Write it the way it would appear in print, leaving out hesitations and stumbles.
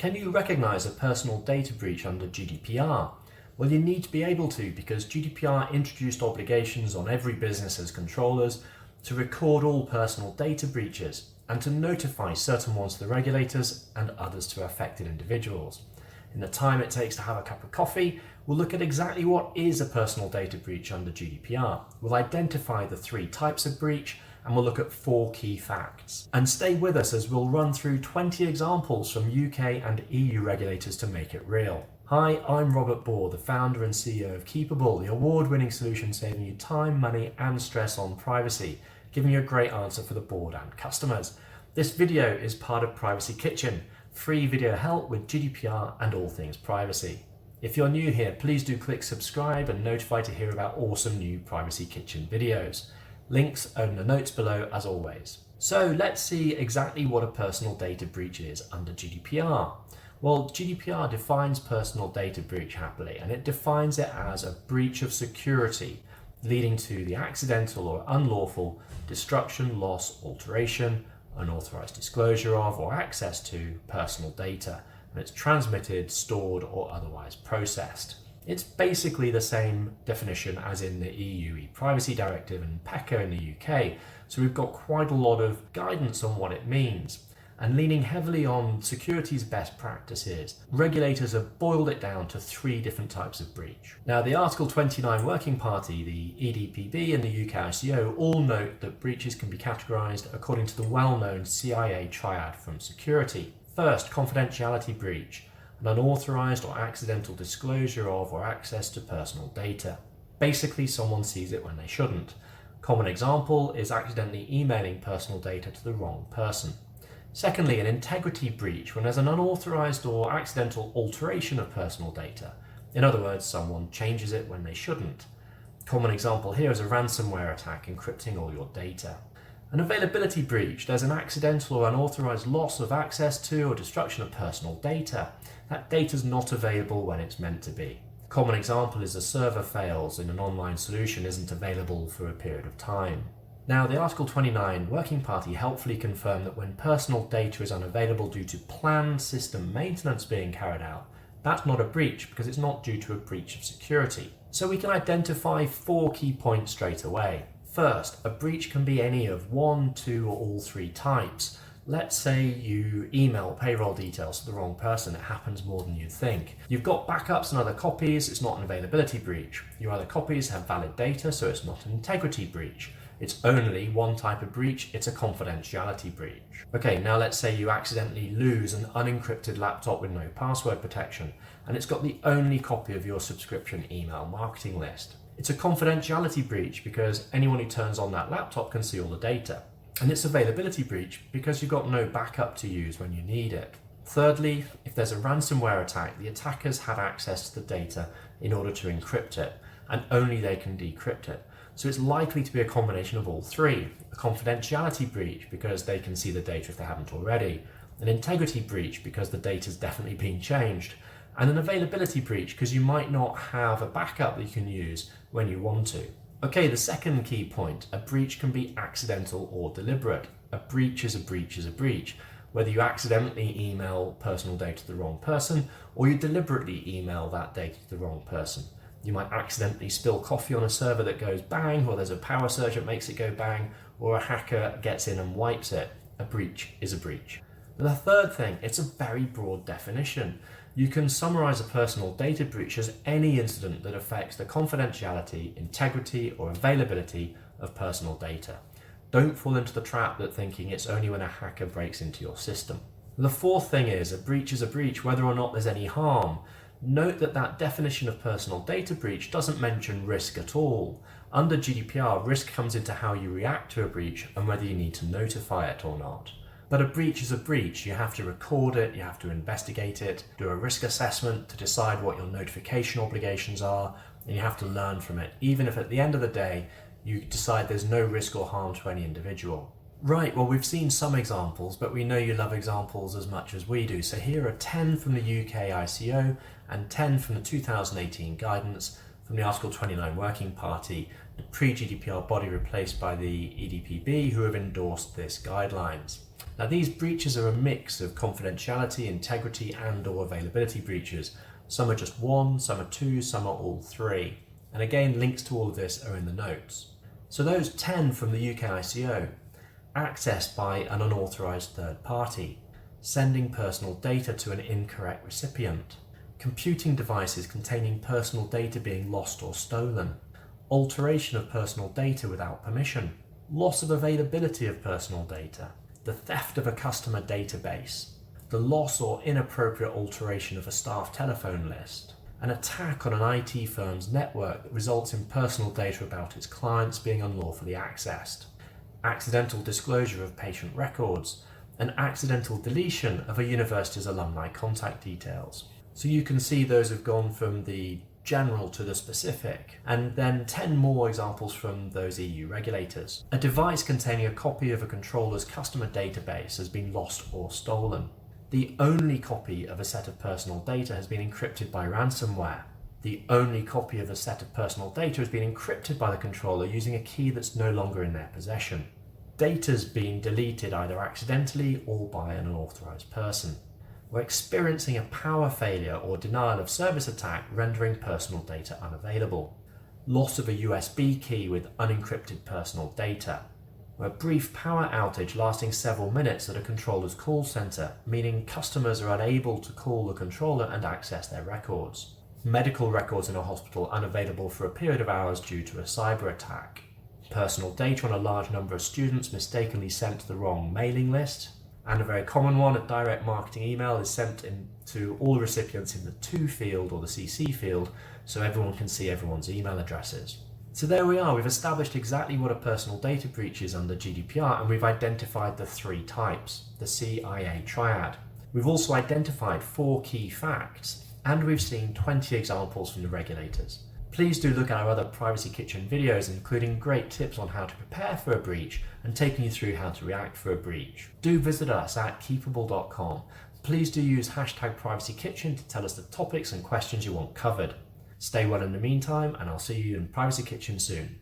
Can you recognise a personal data breach under GDPR? Well, you need to be able to, because GDPR introduced obligations on every business as controllers to record all personal data breaches and to notify certain ones to the regulators and others to affected individuals. In the time it takes to have a cup of coffee, we'll look at exactly what is a personal data breach under GDPR. We'll identify the 3 types of breach and we'll look at 4 key facts. And stay with us as we'll run through 20 examples from UK and EU regulators to make it real. Hi, I'm Robert Bohr, the founder and CEO of Keepable, the award-winning solution saving you time, money and stress on privacy, giving you a great answer for the board and customers. This video is part of Privacy Kitchen, free video help with GDPR and all things privacy. If you're new here, please do click subscribe and notify to hear about awesome new Privacy Kitchen videos. Links are in the notes below as always. So let's see exactly what a personal data breach is under GDPR. Well, GDPR defines personal data breach happily, and it defines it as a breach of security leading to the accidental or unlawful destruction, loss, alteration, unauthorized disclosure of or access to personal data, and it's transmitted, stored or otherwise processed. It's basically the same definition as in the EU e-privacy directive and PECA in the UK, so we've got quite a lot of guidance on what it means. And leaning heavily on security's best practices, regulators have boiled it down to 3 different types of breach. Now, the Article 29 Working Party, the EDPB and the UK ICO all note that breaches can be categorised according to the well-known CIA triad from security. First, confidentiality breach, an unauthorised or accidental disclosure of or access to personal data. Basically, someone sees it when they shouldn't. Common example is accidentally emailing personal data to the wrong person. Secondly, an integrity breach, when there's an unauthorized or accidental alteration of personal data. In other words, someone changes it when they shouldn't. Common example here is a ransomware attack encrypting all your data. An availability breach, there's an accidental or unauthorized loss of access to or destruction of personal data. That data is not available when it's meant to be. Common example is a server fails and an online solution isn't available for a period of time. Now, the Article 29 Working Party helpfully confirmed that when personal data is unavailable due to planned system maintenance being carried out, that's not a breach because it's not due to a breach of security. So we can identify 4 key points straight away. First, a breach can be any of 1, 2 or all 3 types. Let's say you email payroll details to the wrong person. It happens more than you think. You've got backups and other copies. It's not an availability breach. Your other copies have valid data, so it's not an integrity breach. It's only one type of breach. It's a confidentiality breach. Okay, now let's say you accidentally lose an unencrypted laptop with no password protection, and it's got the only copy of your subscription email marketing list. It's a confidentiality breach because anyone who turns on that laptop can see all the data. And it's availability breach because you've got no backup to use when you need it. Thirdly, if there's a ransomware attack, the attackers had access to the data in order to encrypt it, and only they can decrypt it. So it's likely to be a combination of all 3. A confidentiality breach because they can see the data if they haven't already. An integrity breach because the data's definitely been changed. And an availability breach because you might not have a backup that you can use when you want to. Okay, the second key point, a breach can be accidental or deliberate. A breach is a breach is a breach. Whether you accidentally email personal data to the wrong person or you deliberately email that data to the wrong person. You might accidentally spill coffee on a server that goes bang, or there's a power surge that makes it go bang, or a hacker gets in and wipes it. A breach is a breach. And the third thing, it's a very broad definition. You can summarize a personal data breach as any incident that affects the confidentiality, integrity, or availability of personal data. Don't fall into the trap that thinking it's only when a hacker breaks into your system. The fourth thing is a breach whether or not there's any harm. Note that that definition of personal data breach doesn't mention risk at all. Under GDPR, risk comes into how you react to a breach and whether you need to notify it or not. But a breach is a breach. You have to record it, you have to investigate it, do a risk assessment to decide what your notification obligations are, and you have to learn from it, even if at the end of the day, you decide there's no risk or harm to any individual. Right, well, we've seen some examples, but we know you love examples as much as we do. So here are 10 from the UK ICO and 10 from the 2018 guidance from the Article 29 Working Party, the pre-GDPR body replaced by the EDPB, who have endorsed this guidelines. Now these breaches are a mix of confidentiality, integrity and/or availability breaches. Some are just one, some are two, some are all three. And again, links to all of this are in the notes. So those 10 from the UK ICO: accessed by an unauthorised third party, sending personal data to an incorrect recipient, computing devices containing personal data being lost or stolen, alteration of personal data without permission, loss of availability of personal data, the theft of a customer database, the loss or inappropriate alteration of a staff telephone list, an attack on an IT firm's network that results in personal data about its clients being unlawfully accessed, accidental disclosure of patient records, and accidental deletion of a university's alumni contact details. So you can see those have gone from the general to the specific, and then 10 more examples from those EU regulators. A device containing a copy of a controller's customer database has been lost or stolen. The only copy of a set of personal data has been encrypted by ransomware. The only copy of a set of personal data has been encrypted by the controller using a key that's no longer in their possession. Data's been deleted either accidentally or by an unauthorized person. We're experiencing a power failure or denial of service attack, rendering personal data unavailable. Loss of a USB key with unencrypted personal data. A brief power outage lasting several minutes at a controller's call center, meaning customers are unable to call the controller and access their records. Medical records in a hospital unavailable for a period of hours due to a cyber attack. Personal data on a large number of students mistakenly sent to the wrong mailing list. And a very common one, a direct marketing email is sent to all the recipients in the to field or the CC field, so everyone can see everyone's email addresses. So there we are, we've established exactly what a personal data breach is under GDPR, and we've identified the 3 types, the CIA triad. We've also identified 4 key facts, and we've seen 20 examples from the regulators. Please do look at our other Privacy Kitchen videos, including great tips on how to prepare for a breach and taking you through how to react for a breach. Do visit us at keepable.com. Please do use #PrivacyKitchen to tell us the topics and questions you want covered. Stay well in the meantime, and I'll see you in Privacy Kitchen soon.